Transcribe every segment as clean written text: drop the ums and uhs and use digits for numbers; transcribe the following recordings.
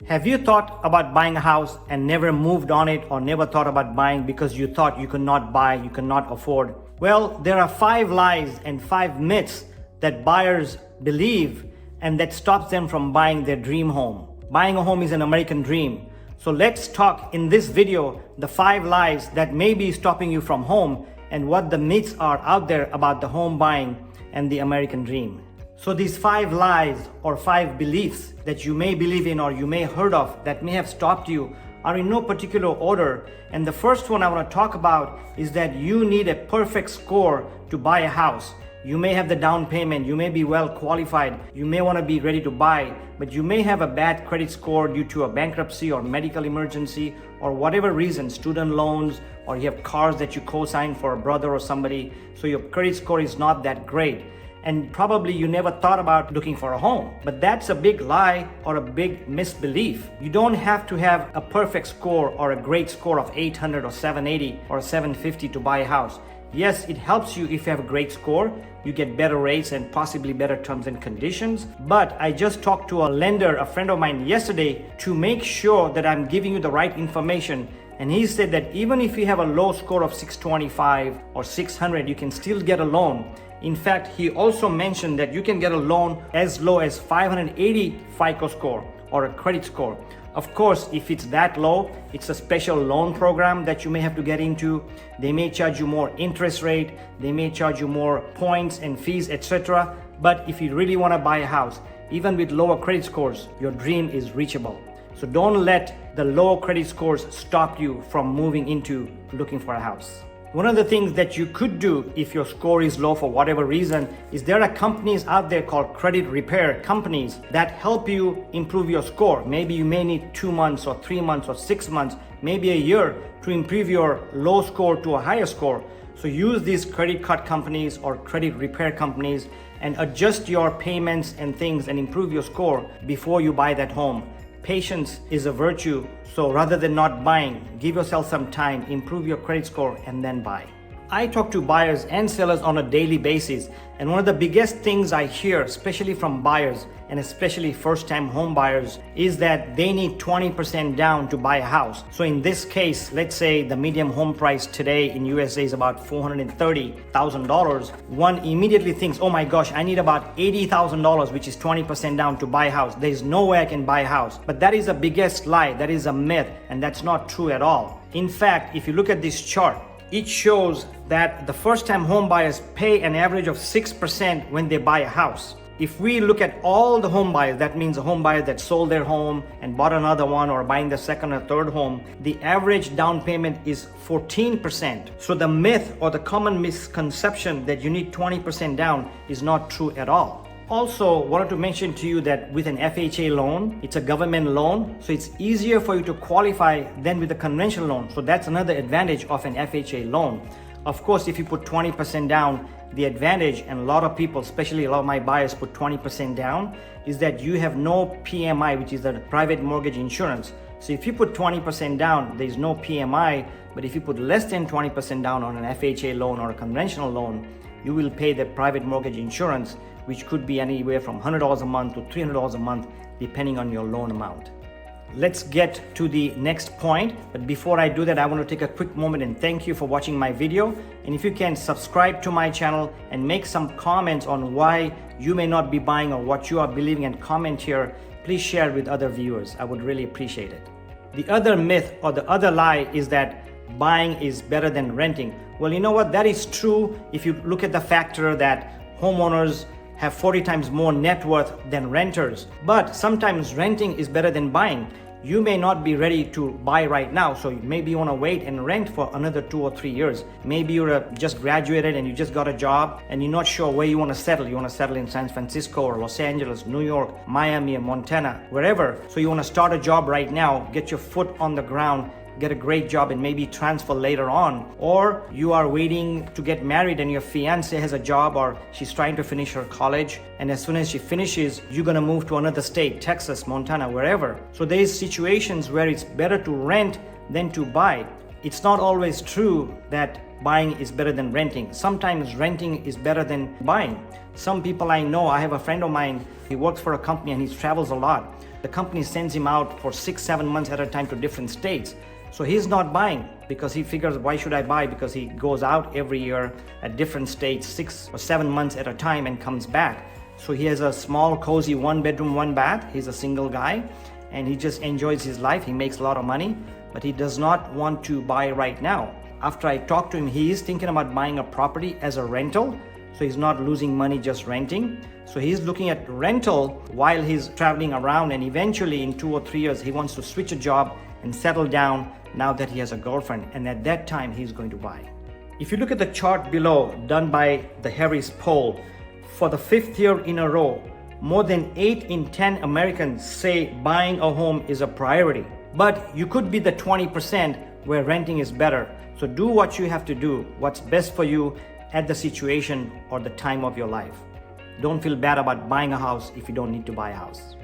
Have you thought about buying a house and never moved on it, or never thought about buying because you thought you could not buy, you could not afford? Well, there are 5 lies and 5 myths that buyers believe and that stops them from buying their dream home. Buying a home is an American dream. So let's talk in this video the 5 lies that may be stopping you from home and what the myths are out there about the home buying and the American dream. So these 5 lies or 5 beliefs that you may believe in or you may heard of that may have stopped you are in no particular order. And the first one I want to talk about is that you need a perfect score to buy a house. You may have the down payment, you may be well qualified, you may want to be ready to buy, but you may have a bad credit score due to a bankruptcy or medical emergency or whatever reason, student loans, or you have cars that you co-sign for a brother or somebody, so your credit score is not that great. And probably you never thought about looking for a home. But that's a big lie or a big misbelief. You don't have to have a perfect score or a great score of 800 or 780 or 750 to buy a house. Yes, it helps you if you have a great score. You get better rates and possibly better terms and conditions. But I just talked to a lender, a friend of mine yesterday, to make sure that I'm giving you the right information. And he said that even if you have a low score of 625 or 600, you can still get a loan. In fact, he also mentioned that you can get a loan as low as 580 FICO score or a credit score. Of course, if it's that low, it's a special loan program that you may have to get into. They may charge you more interest rate, they may charge you more points and fees, etc. But if you really want to buy a house, even with lower credit scores, your dream is reachable. So don't let the low credit scores stop you from moving into looking for a house. One of the things that you could do if your score is low for whatever reason is there are companies out there called credit repair companies that help you improve your score. Maybe you may need 2 months or 3 months or 6 months, maybe a year to improve your low score to a higher score. So use these credit card companies or credit repair companies and adjust your payments and things and improve your score before you buy that home. Patience is a virtue, so rather than not buying, give yourself some time, improve your credit score, and then buy. I talk to buyers and sellers on a daily basis, and one of the biggest things I hear, especially from buyers and especially first-time home buyers, is that they need 20% down to buy a house. So in this case, let's say the median home price today in USA is about $430,000. One immediately thinks, oh my gosh, I need about $80,000, which is 20% down to buy a house. There is no way I can buy a house. But that is the biggest lie, that is a myth, and that's not true at all. In fact, if you look at this chart, it shows that the first-time home buyers pay an average of 6% when they buy a house. If we look at all the home buyers, that means a home buyer that sold their home and bought another one or buying the second or third home, the average down payment is 14%. So the myth or the common misconception that you need 20% down is not true at all. Also, wanted to mention to you that with an FHA loan, it's a government loan, so it's easier for you to qualify than with a conventional loan. So that's another advantage of an FHA loan. Of course, if you put 20% down, the advantage, and a lot of people, especially a lot of my buyers put 20% down, is that you have no PMI, which is the private mortgage insurance. So if you put 20% down, there's no PMI, but if you put less than 20% down on an FHA loan or a conventional loan, you will pay the private mortgage insurance, which could be anywhere from $100 a month to $300 a month, depending on your loan amount. Let's get to the next point. But before I do that, I want to take a quick moment and thank you for watching my video. And if you can subscribe to my channel and make some comments on why you may not be buying or what you are believing, and comment here, please share with other viewers. I would really appreciate it. The other myth or the other lie is that buying is better than renting. Well, you know what? That is true if you look at the factor that homeowners have 40 times more net worth than renters. But sometimes renting is better than buying. You may not be ready to buy right now, so maybe you want to wait and rent for another 2 or 3 years. Maybe you're just graduated and you just got a job and you're not sure where you want to settle. You want to settle in San Francisco or Los Angeles, New York, Miami, or Montana, wherever. So you want to start a job right now, get your foot on the ground, get a great job and maybe transfer later on. Or you are waiting to get married and your fiance has a job or she's trying to finish her college, and as soon as she finishes, you're gonna move to another state, Texas, Montana, wherever. So there's situations where it's better to rent than to buy. It's not always true that buying is better than renting. Sometimes renting is better than buying. Some people I know, I have a friend of mine, he works for a company and he travels a lot. the company sends him out for 6-7 months at a time to different states. So he's not buying because he figures, why should I buy? Because he goes out every year at different states, 6 or 7 months at a time, and comes back. So he has a small, cozy 1-bedroom, 1-bath. He's a single guy and he just enjoys his life. He makes a lot of money, but he does not want to buy right now. After I talked to him, he is thinking about buying a property as a rental. So he's not losing money just renting. So he's looking at rental while he's traveling around, and eventually in 2 or 3 years, he wants to switch a job and settle down now that he has a girlfriend. And at that time, he's going to buy. If you look at the chart below done by the Harris poll, for the 5th year in a row, more than 8 in 10 Americans say buying a home is a priority. But you could be the 20% where renting is better. So do what you have to do, what's best for you at the situation or the time of your life. Don't feel bad about buying a house if you don't need to buy a house.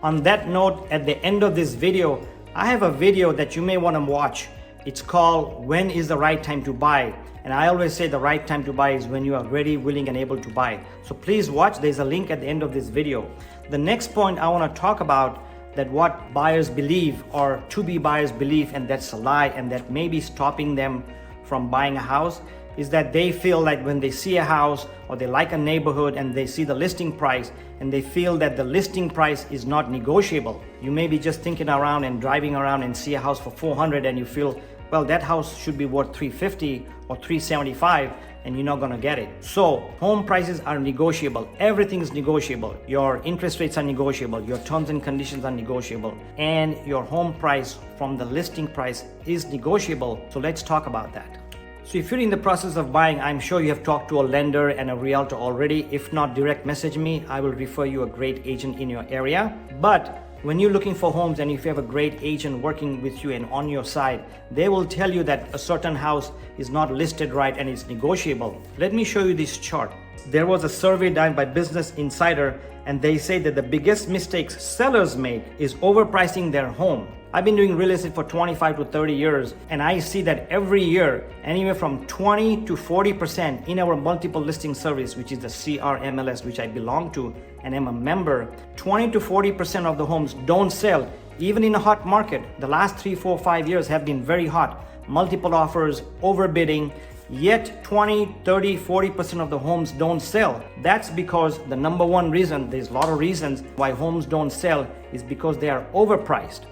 On that note, at the end of this video, I have a video that you may want to watch. It's called When is the Right Time to Buy? And I always say the right time to buy is when you are ready, willing, and able to buy. So please watch. There's a link at the end of this video. The next point I want to talk about, that what buyers believe or to-be buyers believe, and that's a lie, and that may be stopping them from buying a house, is that they feel like when they see a house or they like a neighborhood and they see the listing price and they feel that the listing price is not negotiable. You may be just thinking around and driving around and see a house for $400 and you feel, well, that house should be worth $350 or $375, and you're not going to get it. So home prices are negotiable. Everything is negotiable. Your interest rates are negotiable. Your terms and conditions are negotiable. And your home price from the listing price is negotiable. So let's talk about that. So if you're in the process of buying, I'm sure you have talked to a lender and a realtor already. If not, direct message me. I will refer you a great agent in your area. But when you're looking for homes and if you have a great agent working with you and on your side, they will tell you that a certain house is not listed right and it's negotiable. Let me show you this chart. There was a survey done by Business Insider, and they say that the biggest mistakes sellers make is overpricing their home. I've been doing real estate for 25 to 30 years, and I see that every year, anywhere from 20 to 40% in our multiple listing service, which is the CRMLS, which I belong to and am a member, 20 to 40% of the homes don't sell, even in a hot market. The last 3, 4, 5 years have been very hot. Multiple offers, overbidding, yet 20, 30, 40% of the homes don't sell. That's because the number one reason, there's a lot of reasons why homes don't sell, is because they are overpriced.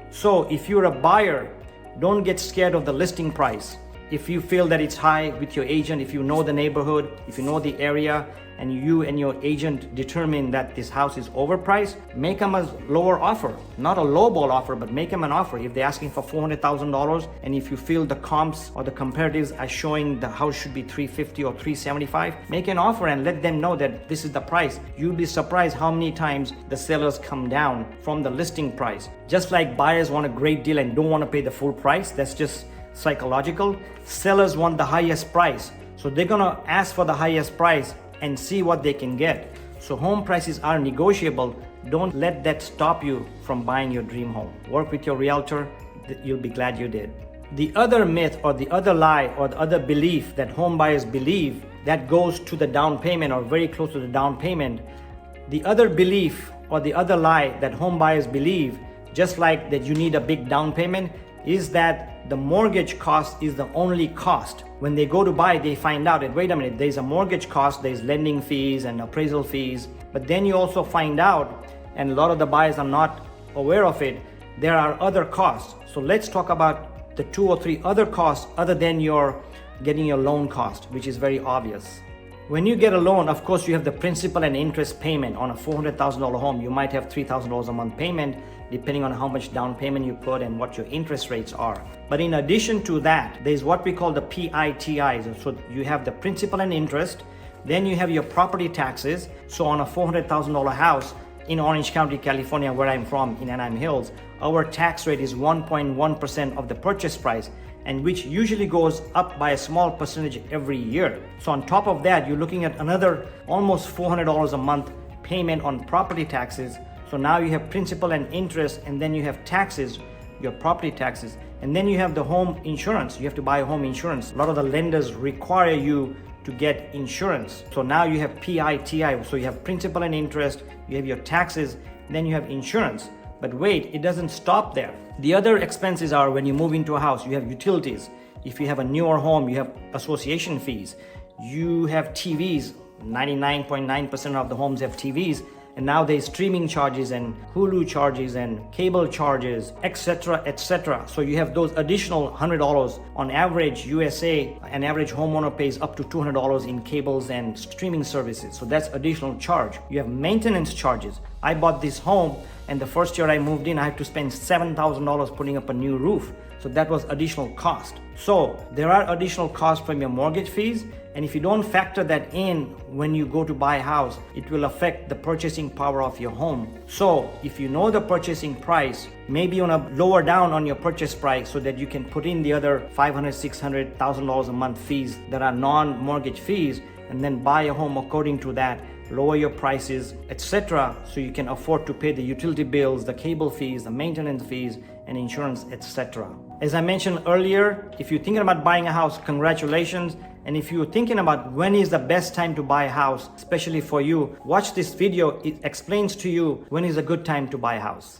So if you're a buyer, don't get scared of the listing price. If you feel that it's high with your agent, if you know the neighborhood, if you know the area, and you and your agent determine that this house is overpriced, make them a lower offer. Not a lowball offer, but make them an offer. If they're asking for $400,000, and if you feel the comps or the comparatives are showing the house should be $350,000 or $375,000, make an offer and let them know that this is the price. You'll be surprised how many times the sellers come down from the listing price. Just like buyers want a great deal and don't want to pay the full price, that's just psychological. Sellers want the highest price, so they're gonna ask for the highest price and see what they can get. So home prices are negotiable. Don't let that stop you from buying your dream home. Work with your realtor. You'll be glad you did. The other myth or the other lie or the other belief that home buyers believe that goes to the down payment or very close to the down payment. The other belief or the other lie that home buyers believe, just like that you need a big down payment, is that the mortgage cost is the only cost. When they go to buy, they find out that, wait a minute, there's a mortgage cost, there's lending fees and appraisal fees. But then you also find out, and a lot of the buyers are not aware of it, there are other costs. So let's talk about the 2 or 3 other costs other than your getting your loan cost, which is very obvious. When you get a loan, of course, you have the principal and interest payment. On a $400,000 home, you might have $3,000 a month payment, depending on how much down payment you put and what your interest rates are. But in addition to that, there's what we call the PITIs. So you have the principal and interest, then you have your property taxes. So on a $400,000 house in Orange County, California, where I'm from, in Anaheim Hills, our tax rate is 1.1% of the purchase price, and which usually goes up by a small percentage every year. So on top of that, you're looking at another almost $400 a month payment on property taxes. So now you have principal and interest, and then you have taxes, your property taxes, and then you have the home insurance. You have to buy a home insurance. A lot of the lenders require you to get insurance. So now you have PITI. So you have principal and interest, you have your taxes, then you have insurance. But wait, it doesn't stop there. The other expenses are when you move into a house, you have utilities. If you have a newer home, you have association fees. You have TVs. 99.9% of the homes have TVs. And now there's streaming charges and Hulu charges and cable charges, etc., etc. So you have those additional $100. On average, USA, an average homeowner pays up to $200 in cables and streaming services. So that's additional charge. You have maintenance charges. I bought this home, and the first year I moved in, I had to spend $7,000 putting up a new roof. So that was additional cost. So there are additional costs from your mortgage fees. And if you don't factor that in when you go to buy a house, it will affect the purchasing power of your home. So if you know the purchasing price, maybe you want to lower down on your purchase price so that you can put in the other $500, $600, $1,000 a month fees that are non-mortgage fees, and then buy a home according to that. Lower your prices, etc., so you can afford to pay the utility bills, the cable fees, the maintenance fees, and insurance, etc. As I mentioned earlier, if you're thinking about buying a house, congratulations. And if you're thinking about when is the best time to buy a house, especially for you, watch this video. It explains to you when is a good time to buy a house.